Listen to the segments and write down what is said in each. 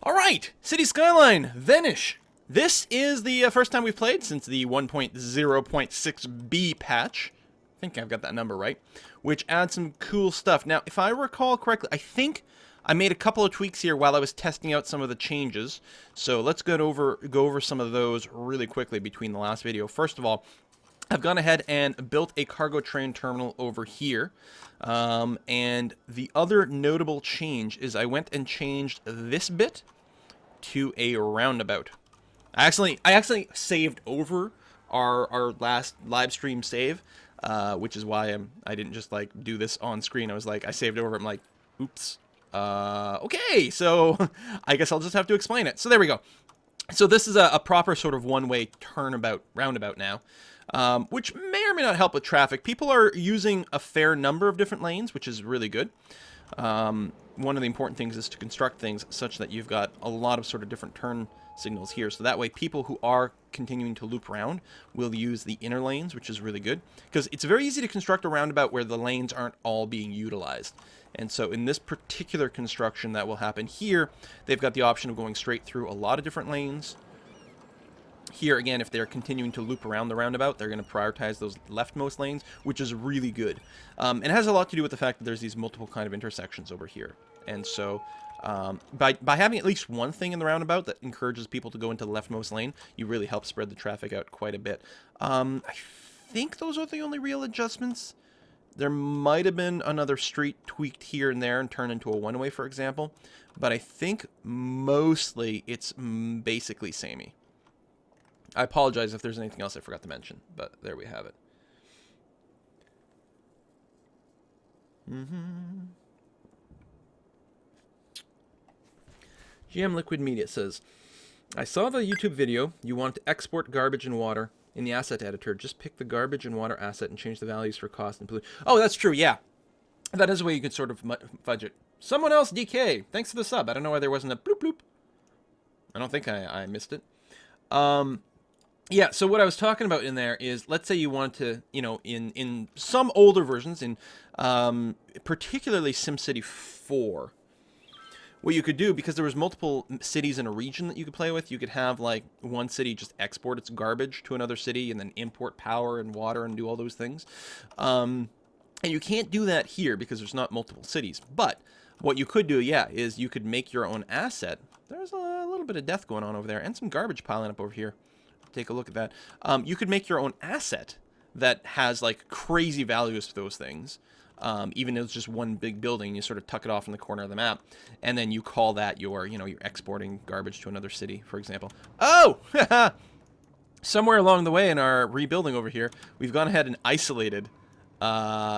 Alright, City Skyline, Venish. This is the first time we've played since the 1.0.6b patch. I think I've got that number right. Which adds some cool stuff. Now, if I recall correctly, I think I made a couple of tweaks here while I was testing out some of the changes. So let's go over some of those really quickly between the last video. First of all, I've gone ahead and built a cargo train terminal over here. And the other notable change is I went and changed this bit to a roundabout. I actually saved over our last live stream save, which is why I didn't just like do this on screen. I saved over. I'm like, oops. Okay, so I guess I'll just have to explain it. So there we go. So this is a proper sort of one-way roundabout now. Which may or may not help with traffic. People are using a fair number of different lanes, which is really good. One of the important things is to construct things such that you've got a lot of sort of different turn signals here. So that way people who are continuing to loop around will use the inner lanes, which is really good. Because it's very easy to construct a roundabout where the lanes aren't all being utilized. And so in this particular construction that will happen here, they've got the option of going straight through a lot of different lanes. Here, again, if they're continuing to loop around the roundabout, they're going to prioritize those leftmost lanes, which is really good. It has a lot to do with the fact that there's these multiple kind of intersections over here. And so, by having at least one thing in the roundabout that encourages people to go into the leftmost lane, you really help spread the traffic out quite a bit. I think those are the only real adjustments. There might have been another street tweaked here and there and turned into a one-way, for example. But I think mostly it's basically samey. I apologize if there's anything else I forgot to mention, but there we have it. GM Liquid Media says, I saw the YouTube video. You want to export garbage and water in the asset editor. Just pick the garbage and water asset and change the values for cost and pollution. Oh, that's true, yeah. That is a way you could sort of fudge it. Someone else, DK. Thanks for the sub. I don't know why there wasn't a bloop bloop. I don't think I missed it. Yeah, so what I was talking about in there is, let's say you want to, you know, in some older versions, in particularly SimCity 4, what you could do, because there was multiple cities in a region that you could play with, you could have, like, one city just export its garbage to another city and then import power and water and do all those things. And you can't do that here because there's not multiple cities. But what you could do, yeah, is you could make your own asset. There's a little bit of death going on over there and some garbage piling up over here. Take a look at that. You could make your own asset that has like crazy values for those things. Even if it's just one big building, you sort of tuck it off in the corner of the map, and then you call that your, you know, you're exporting garbage to another city, for example. Oh, somewhere along the way in our rebuilding over here, we've gone ahead and isolated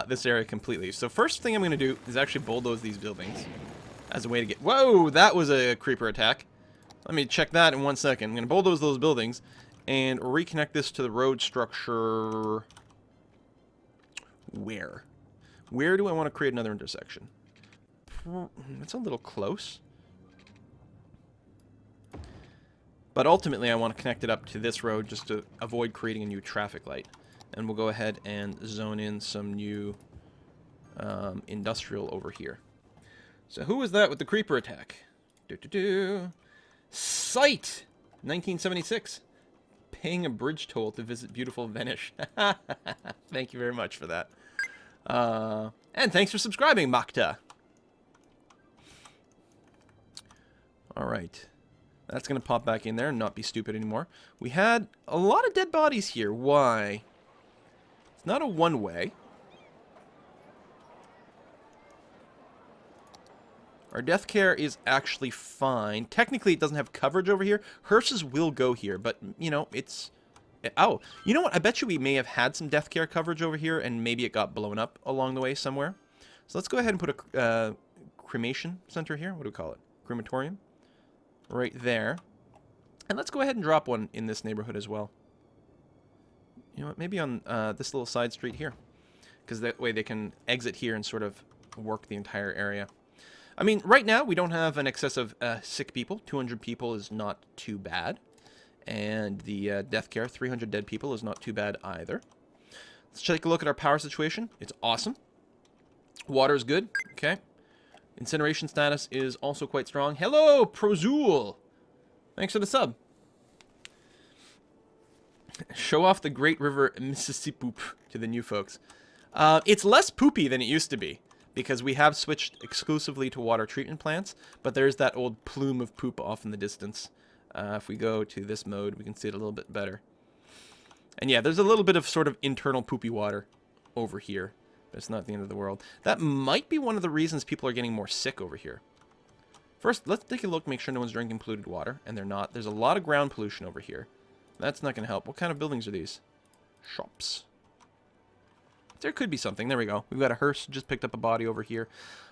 this area completely. So first thing I'm going to do is actually bulldoze these buildings as a way to get. Whoa, that was a creeper attack. Let me check that in 1 second. I'm going to bulldoze those buildings and reconnect this to the road structure. Where? Where do I want to create another intersection? That's a little close. But ultimately, I want to connect it up to this road just to avoid creating a new traffic light. And we'll go ahead and zone in some new industrial over here. So who was that with the creeper attack? Site! 1976. Paying a bridge toll to visit beautiful Venice. Thank you very much for that. And thanks for subscribing, Makta. Alright. That's going to pop back in there and not be stupid anymore. We had a lot of dead bodies here. Why? It's not a one-way. Our death care is actually fine. Technically, it doesn't have coverage over here. Hearses will go here, but, you know, it's... Oh, you know what? I bet you we may have had some death care coverage over here, and maybe it got blown up along the way somewhere. So let's go ahead and put a cremation center here. What do we call it? Crematorium. Right there. And let's go ahead and drop one in this neighborhood as well. You know what? Maybe on this little side street here. Because that way they can exit here and sort of work the entire area. I mean, right now, we don't have an excess of sick people. 200 people is not too bad. And the death care, 300 dead people, is not too bad either. Let's take a look at our power situation. It's awesome. Water is good. Okay. Incineration status is also quite strong. Hello, Prozul! Thanks for the sub. Show off the Great River Mississippi to the new folks. It's less poopy than it used to be, because we have switched exclusively to water treatment plants, but there's that old plume of poop off in the distance. If we go to this mode, we can see it a little bit better. And yeah, there's a little bit of sort of internal poopy water over here, but it's not the end of the world. That might be one of the reasons people are getting more sick over here. First, let's take a look, make sure no one's drinking polluted water, and they're not. There's a lot of ground pollution over here. That's not going to help. What kind of buildings are these? Shops. There could be something. There we go. We've got a hearse, just picked up a body over here.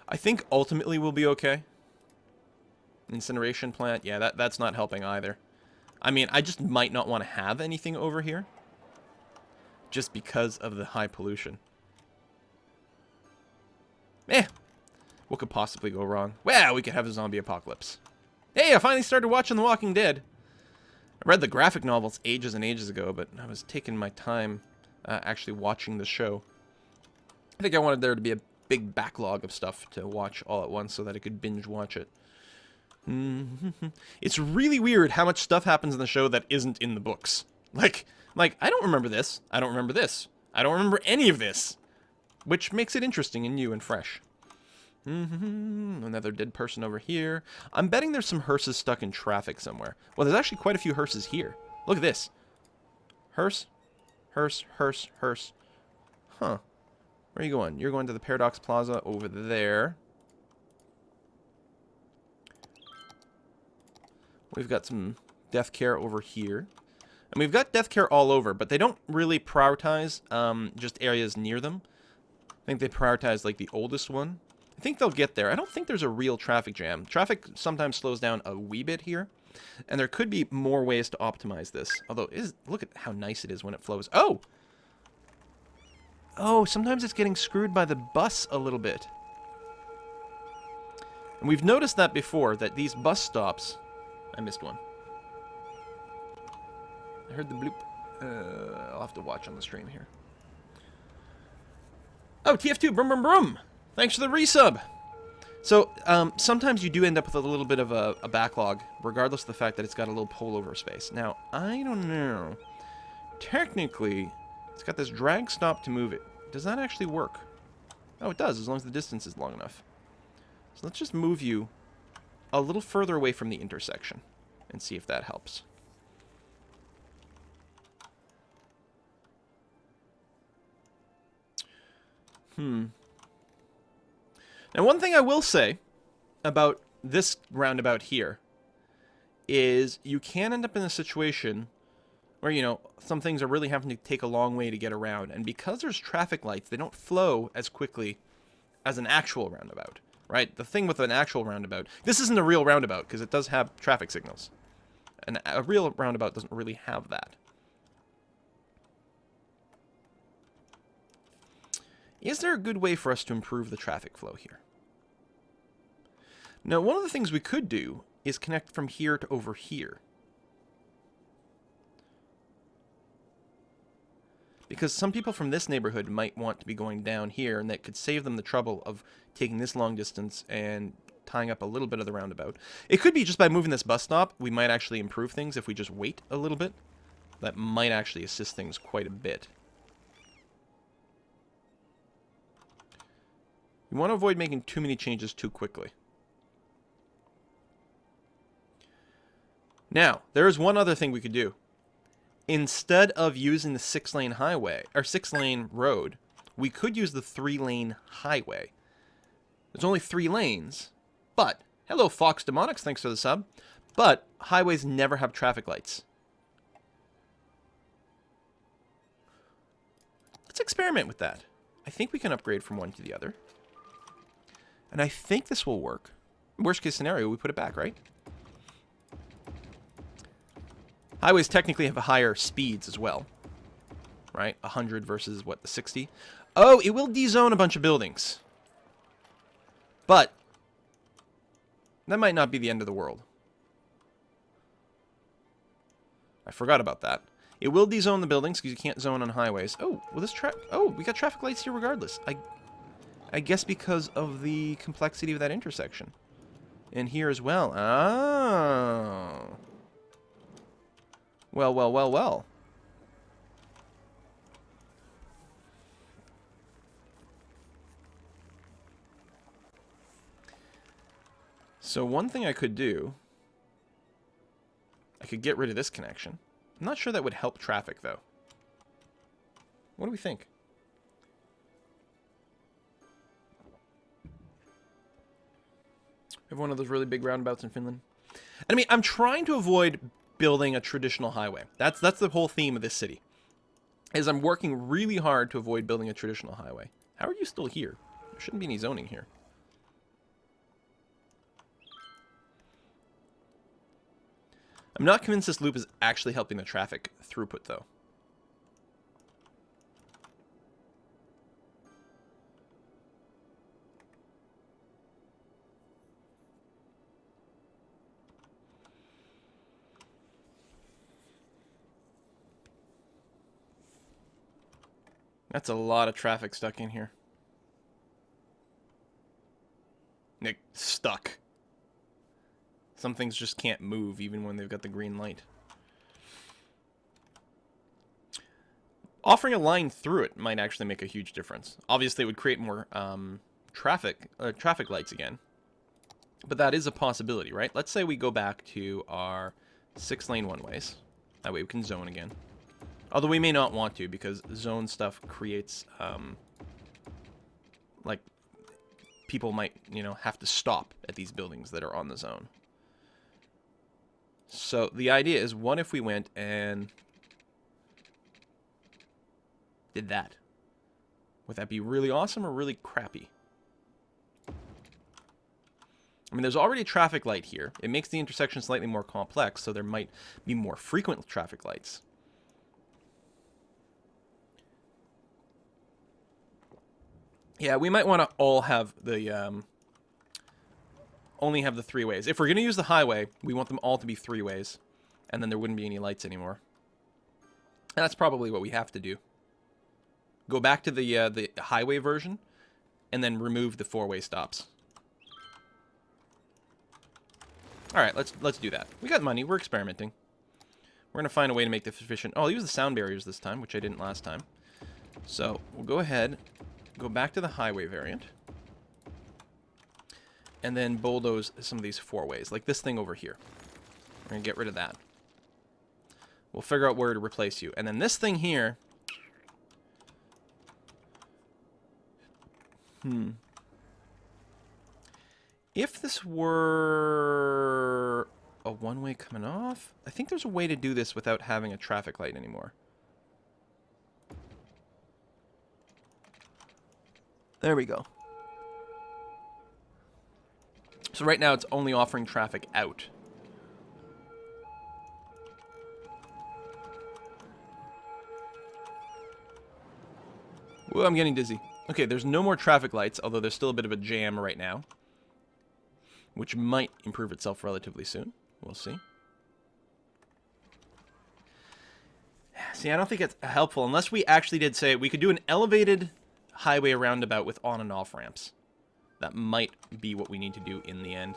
I think ultimately we'll be okay. Incineration plant. Yeah, that's not helping either. I mean, I just might not want to have anything over here. Just because of the high pollution. What could possibly go wrong? Well, we could have a zombie apocalypse. Hey, I finally started watching The Walking Dead. I read the graphic novels ages and ages ago, but I was taking my time actually watching the show. I think I wanted there to be a big backlog of stuff to watch all at once so that I could binge watch it. It's really weird how much stuff happens in the show that isn't in the books. Like, I don't remember this. I don't remember this. I don't remember any of this. Which makes it interesting and new and fresh. Another dead person over here. I'm betting there's some hearses stuck in traffic somewhere. Well, there's actually quite a few hearses here. Look at this. Hearse. Hearse. Hearse. Hearse. Huh. Where are you going? You're going to the Paradox Plaza over there. We've got some death care over here. And we've got death care all over, but they don't really prioritize just areas near them. I think they prioritize, like, the oldest one. I think they'll get there. I don't think there's a real traffic jam. Traffic sometimes slows down a wee bit here. And there could be more ways to optimize this. Although, look at how nice it is when it flows. Oh! Oh, sometimes it's getting screwed by the bus a little bit. And we've noticed that before, that these bus stops... I missed one. I heard the bloop. I'll have to watch on the stream here. Oh, TF2, brum brum brum! Thanks for the resub! So, sometimes you do end up with a little bit of a backlog, regardless of the fact that it's got a little pullover space. Now, I don't know. Technically, it's got this drag stop to move it. Does that actually work? Oh, it does, as long as the distance is long enough. So let's just move you a little further away from the intersection and see if that helps. Now, one thing I will say about this roundabout here is you can end up in a situation where, you know, some things are really having to take a long way to get around. And because there's traffic lights, they don't flow as quickly as an actual roundabout, right? The thing with an actual roundabout, this isn't a real roundabout because it does have traffic signals. And a real roundabout doesn't really have that. Is there a good way for us to improve the traffic flow here? Now, one of the things we could do is connect from here to over here. Because some people from this neighborhood might want to be going down here, and that could save them the trouble of taking this long distance and tying up a little bit of the roundabout. It could be just by moving this bus stop, we might actually improve things if we just wait a little bit. That might actually assist things quite a bit. You want to avoid making too many changes too quickly. Now, there is one other thing we could do. Instead of using the 6-lane highway, or 6-lane road, we could use the 3-lane highway. There's only 3 lanes, but, hello Fox Demonics, thanks for the sub, but highways never have traffic lights. Let's experiment with that. I think we can upgrade from one to the other. And I think this will work. Worst case scenario, we put it back, right? Highways technically have higher speeds as well. Right? 100 versus, what, the 60? Oh, it will de-zone a bunch of buildings. But that might not be the end of the world. I forgot about that. It will de-zone the buildings because you can't zone on highways. Oh, well this oh, we got traffic lights here regardless. I guess because of the complexity of that intersection. And here as well. Oh. Well, well, well, well. So one thing I could do, I could get rid of this connection. I'm not sure that would help traffic, though. What do we think? We have one of those really big roundabouts in Finland. And I mean, I'm trying to avoid building a traditional highway. That's the whole theme of this city. Is I'm working really hard to avoid building a traditional highway. How are you still here? There shouldn't be any zoning here. I'm not convinced this loop is actually helping the traffic throughput, though. That's a lot of traffic stuck in here. Nick, stuck. Some things just can't move even when they've got the green light. Offering a line through it might actually make a huge difference. Obviously, it would create more traffic lights again. But that is a possibility, right? Let's say we go back to our 6-lane one-ways. That way we can zone again. Although we may not want to, because zone stuff creates, like, people might, you know, have to stop at these buildings that are on the zone. So the idea is, what if we went and did that? Would that be really awesome or really crappy? I mean, there's already a traffic light here. It makes the intersection slightly more complex, so there might be more frequent traffic lights. Yeah, we might want to all have the, only have the 3 ways. If we're going to use the highway, we want them all to be 3 ways. And then there wouldn't be any lights anymore. And that's probably what we have to do. Go back to the highway version, and then remove the 4-way stops. Alright, let's do that. We got money, we're experimenting. We're going to find a way to make this efficient. Oh, I'll use the sound barriers this time, which I didn't last time. So, we'll go ahead, go back to the highway variant. And then bulldoze some of these 4-ways, like this thing over here. We're going to get rid of that. We'll figure out where to replace you. And then this thing here... If this were a one-way coming off, I think there's a way to do this without having a traffic light anymore. There we go. So right now it's only offering traffic out. Whoa, I'm getting dizzy. Okay, there's no more traffic lights, although there's still a bit of a jam right now, which might improve itself relatively soon. We'll see. See, I don't think it's helpful unless we actually did say we could do an elevated highway roundabout with on and off ramps. That might be what we need to do in the end.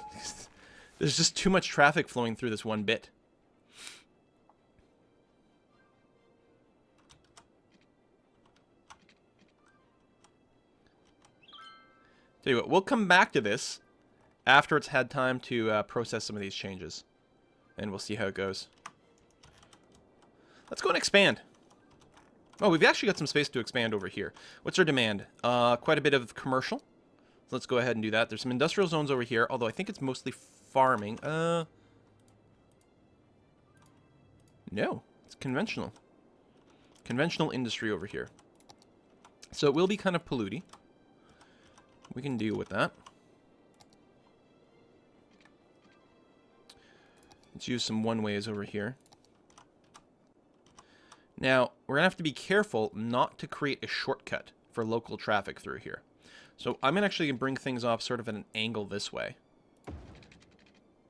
There's just too much traffic flowing through this one bit. Tell you what, we'll come back to this after it's had time to process some of these changes. And we'll see how it goes. Let's go and expand. Oh, we've actually got some space to expand over here. What's our demand? Quite a bit of commercial. So let's go ahead and do that. There's some industrial zones over here, although I think it's mostly farming. No, it's conventional. Conventional industry over here. So it will be kind of polluting. We can deal with that. Let's use some one-ways over here. Now, we're going to have to be careful not to create a shortcut for local traffic through here. So I'm actually going to bring things off sort of at an angle this way.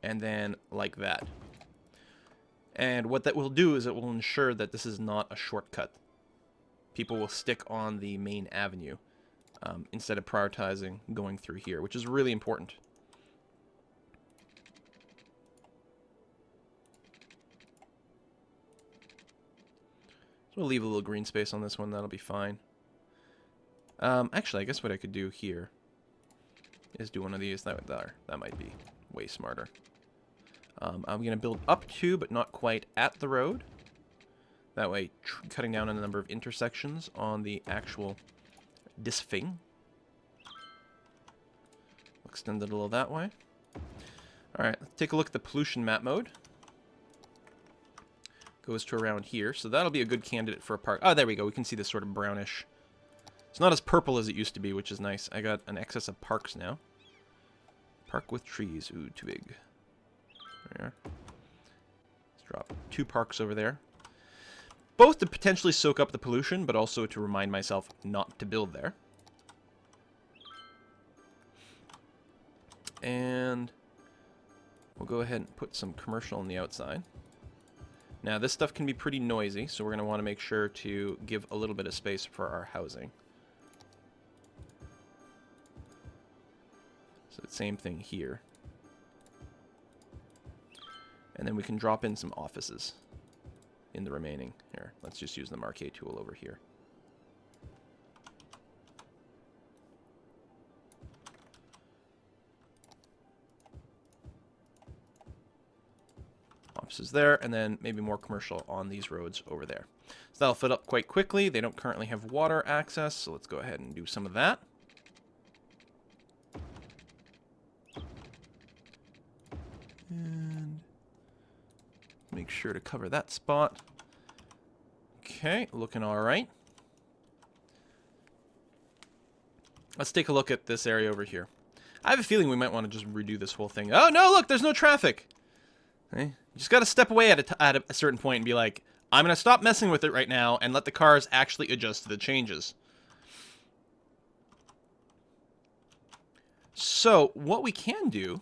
And then like that. And what that will do is it will ensure that this is not a shortcut. People will stick on the main avenue. instead of prioritizing going through here, which is really important. So we'll leave a little green space on this one. That'll be fine. Actually, I guess what I could do here is do one of these. That might be way smarter. I'm going to build up to, but not quite at the road. That way, cutting down on the number of intersections on the actual this thing. Extend it a little that way. Alright, let's take a look at the pollution map mode. Goes to around here, so that'll be a good candidate for a park. Oh, there we go. We can see this sort of brownish. It's not as purple as it used to be, which is nice. I got an excess of parks now. Park with trees. Ooh, too big. There. Let's drop 2 parks over there. Both to potentially soak up the pollution, but also to remind myself not to build there. And we'll go ahead and put some commercial on the outside. Now, this stuff can be pretty noisy, so we're going to want to make sure to give a little bit of space for our housing. So, the same thing here. And then we can drop in some offices in the remaining. Here, let's just use the Marquee tool over here. Offices there, and then maybe more commercial on these roads over there. So that'll fit up quite quickly. They don't currently have water access, so let's go ahead and do some of that. And make sure to cover that spot. Okay, looking all right. Let's take a look at this area over here. I have a feeling we might want to just redo this whole thing. Oh, no, look, there's no traffic. Okay. You just got to step away at a certain point and be like, I'm going to stop messing with it right now and let the cars actually adjust to the changes. So, what we can do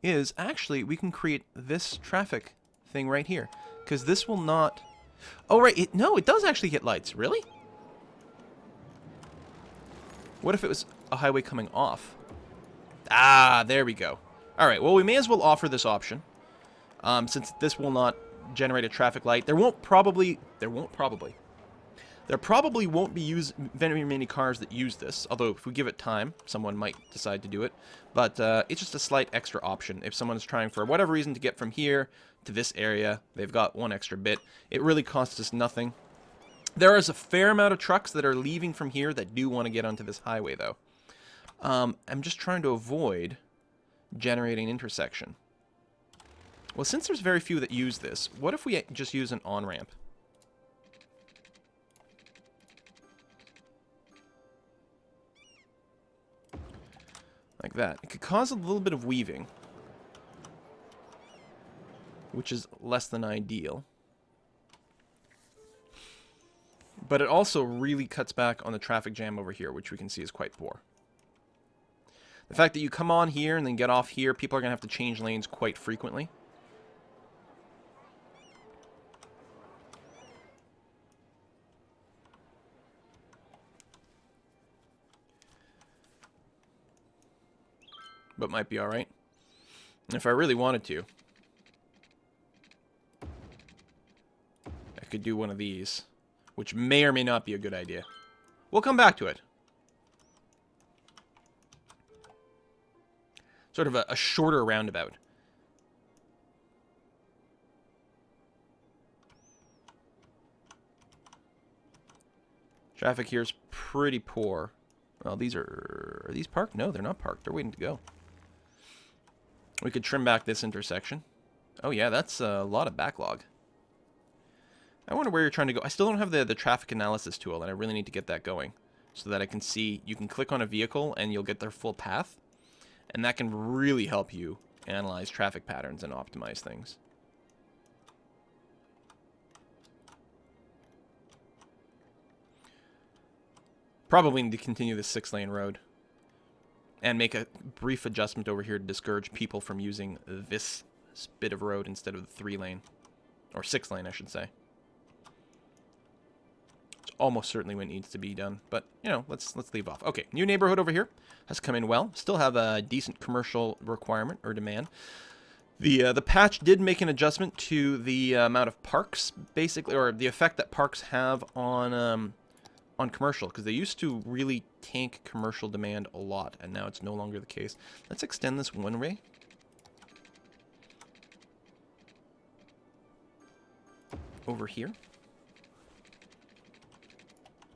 is actually we can create this traffic thing right here. Because this will not... Oh, right. No, it does actually hit lights. Really? What if it was a highway coming off? Ah, there we go. All right, well, we may as well offer this option, since this will not generate a traffic light. There probably won't be very many cars that use this, although if we give it time, someone might decide to do it. But it's just a slight extra option. If someone is trying for whatever reason to get from here to this area, they've got one extra bit. It really costs us nothing. There is a fair amount of trucks that are leaving from here that do want to get onto this highway, though. I'm just trying to avoid generating intersection. Well, since there's very few that use this, what if we just use an on-ramp? Like that. It could cause a little bit of weaving, which is less than ideal. But it also really cuts back on the traffic jam over here, which we can see is quite poor. The fact that you come on here and then get off here, people are going to have to change lanes quite frequently. But might be alright. If I really wanted to, I could do one of these, which may or may not be a good idea. We'll come back to it. Sort of a shorter roundabout. Traffic here is pretty poor. Well, these are these parked? No, they're not parked. They're waiting to go. We could trim back this intersection. Oh yeah, that's a lot of backlog. I wonder where you're trying to go. I still don't have the traffic analysis tool, and I really need to get that going so that I can see. You can click on a vehicle, and you'll get their full path. And that can really help you analyze traffic patterns and optimize things. Probably need to continue this 6-lane road. And make a brief adjustment over here to discourage people from using this bit of road instead of the 3-lane. Or 6-lane, I should say. It's almost certainly what needs to be done. But, you know, let's leave off. Okay, new neighborhood over here has come in well. Still have a decent commercial requirement or demand. The patch did make an adjustment to the amount of parks, basically, or the effect that parks have on commercial, because they used to really tank commercial demand a lot, and now it's no longer the case. Let's extend this one way. Over here.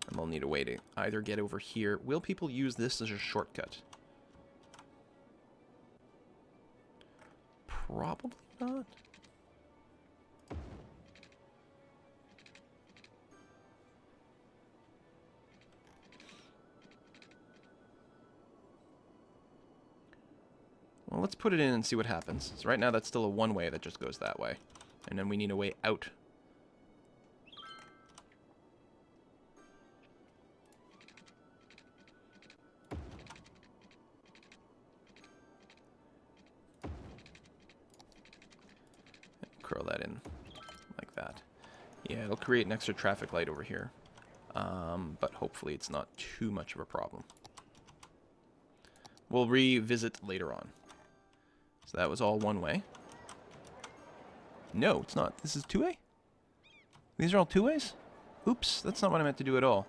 And we'll need a way to either get over here. Will people use this as a shortcut? Probably not. Well, let's put it in and see what happens. So right now that's still a one-way that just goes that way. And then we need a way out. Curl that in like that. Yeah, it'll create an extra traffic light over here. But hopefully it's not too much of a problem. We'll revisit later on. So that was all one way. No, it's not. This is two-way? These are all two-ways? Oops, that's not what I meant to do at all.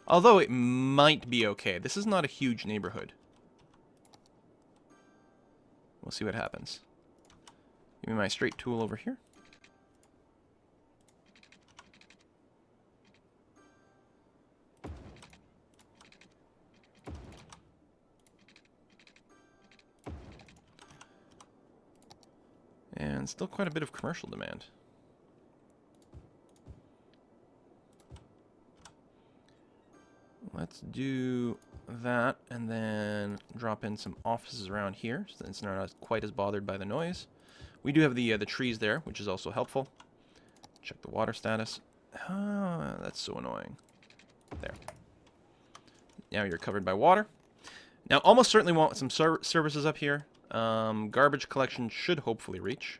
Although it might be okay. This is not a huge neighborhood. We'll see what happens. Give me my straight tool over here. And still quite a bit of commercial demand. Let's do that and then drop in some offices around here so that it's not quite as bothered by the noise. We do have the trees there, which is also helpful. Check the water status. Ah, that's so annoying. There. Now you're covered by water. Now, almost certainly want some services up here. Garbage collection should hopefully reach.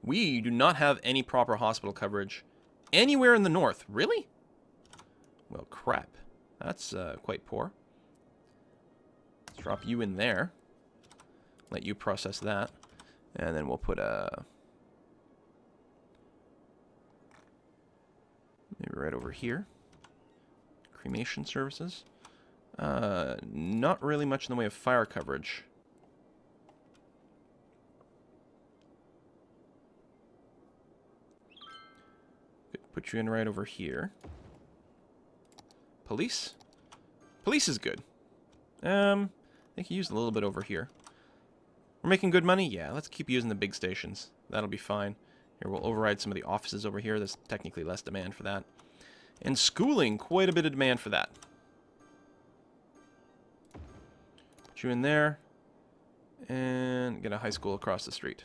We do not have any proper hospital coverage anywhere in the north. Really? Well, crap. That's quite poor. Let's drop you in there. Let you process that. And then we'll put a... maybe right over here. Cremation services. Not really much in the way of fire coverage. Put you in right over here. Police? Police is good. I think you used a little bit over here. We're making good money? Yeah, let's keep using the big stations. That'll be fine. Here, we'll override some of the offices over here. There's technically less demand for that. And schooling, quite a bit of demand for that. Put you in there. And get a high school across the street.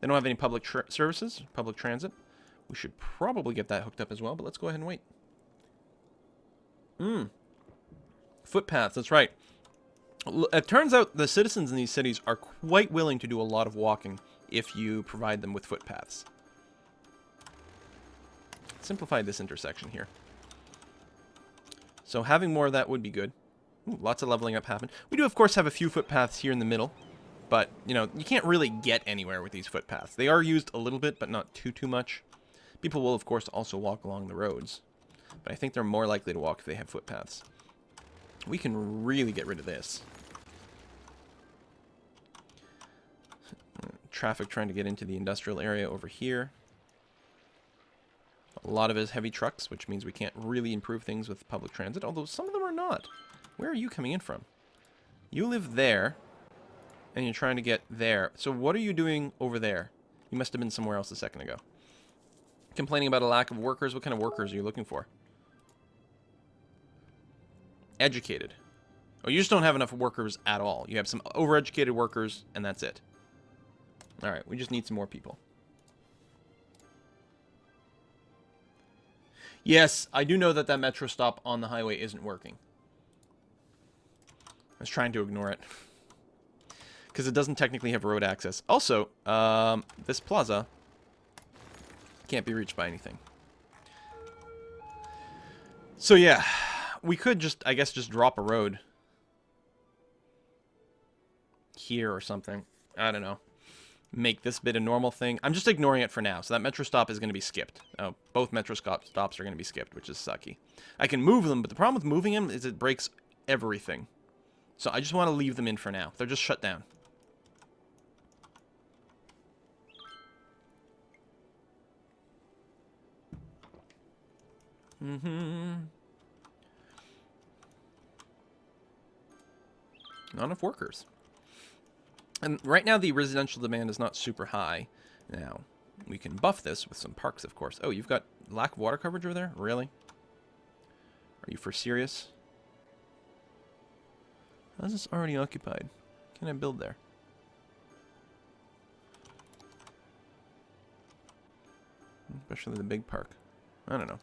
They don't have any public services, public transit. We should probably get that hooked up as well, but let's go ahead and wait. Footpaths, that's right. It turns out the citizens in these cities are quite willing to do a lot of walking if you provide them with footpaths. Simplify this intersection here. So having more of that would be good. Ooh, lots of leveling up happened. We do, of course, have a few footpaths here in the middle. But, you know, you can't really get anywhere with these footpaths. They are used a little bit, but not too much. People will, of course, also walk along the roads. But I think they're more likely to walk if they have footpaths. We can really get rid of this. Traffic trying to get into the industrial area over here. A lot of it is heavy trucks, which means we can't really improve things with public transit, although some of them are not. Where are you coming in from? You live there, and you're trying to get there. So what are you doing over there? You must have been somewhere else a second ago. Complaining about a lack of workers. What kind of workers are you looking for? Educated. Oh, you just don't have enough workers at all. You have some overeducated workers, and that's it. Alright, we just need some more people. Yes, I do know that that metro stop on the highway isn't working. I was trying to ignore it. Because it doesn't technically have road access. Also, this plaza can't be reached by anything. So yeah, we could just, I guess, just drop a road here or something. I don't know. Make this bit a normal thing. I'm just ignoring it for now, so that metro stop is going to be skipped. Oh, both metro stops are going to be skipped, which is sucky. I can move them, but the problem with moving them is it breaks everything. So I just want to leave them in for now. They're just shut down. Not enough workers. And right now the residential demand is not super high. Now, we can buff this with some parks, of course. Oh, you've got lack of water coverage over there? Really? Are you for serious? How's this already occupied? Can I build there? Especially the big park. I don't know.